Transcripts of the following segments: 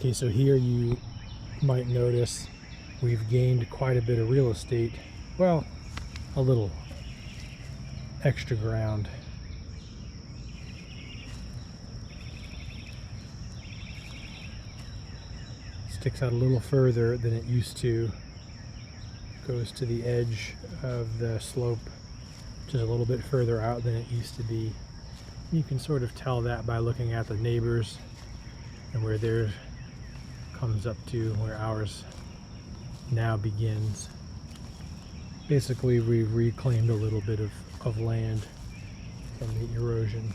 Okay, so here you might notice we've gained quite a bit of real estate. Well, a little extra ground. Sticks out a little further than it used to. Goes to the edge of the slope, just a little bit further out than it used to be. You can sort of tell that by looking at the neighbors and where theirs comes up to, where ours now begins. Basically, we've reclaimed a little bit of land from the erosion.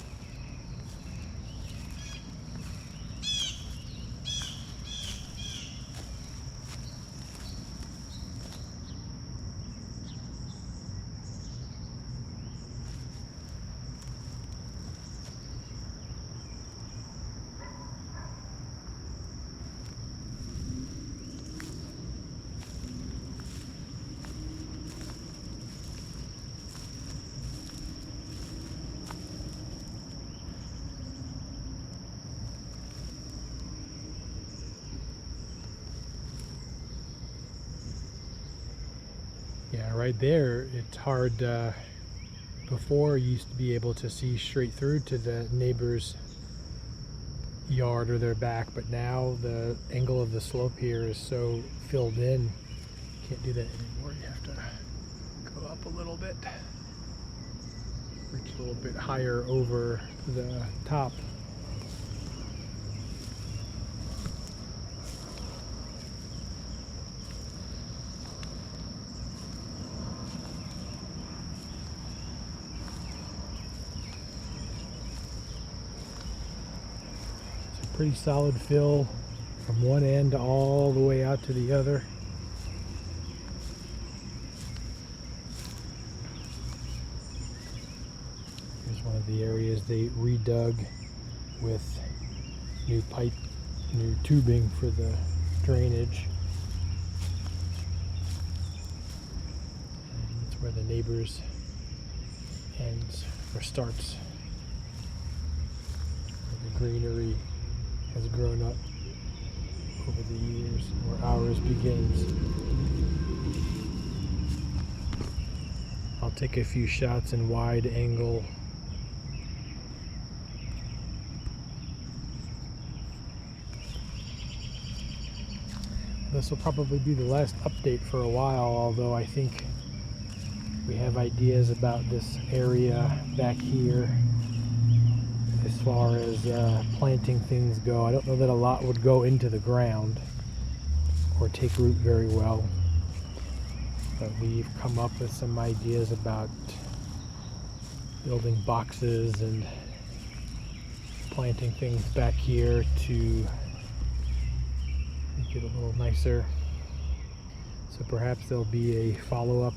Yeah, right there, it's hard. Before, you used to be able to see straight through to the neighbor's yard or their back, but now the angle of the slope here is so filled in, can't do that anymore. You have to go up a little bit, reach a little bit higher over the top. Pretty solid fill from one end all the way out to the other. Here's one of the areas they redug with new pipe, new tubing for the drainage. And that's where the neighbors ends or starts. The greenery has grown up over the years, where ours begins. I'll take a few shots in wide angle. This will probably be the last update for a while, although I think we have ideas about this area back here. As far as planting things go, I don't know that a lot would go into the ground or take root very well, but we've come up with some ideas about building boxes and planting things back here to make it a little nicer. So perhaps there'll be a follow-up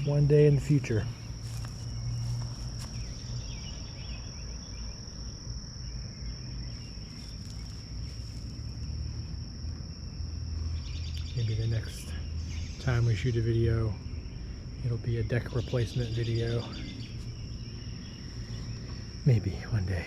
one day in the future. Maybe the next time we shoot a video, it'll be a deck replacement video. Maybe one day.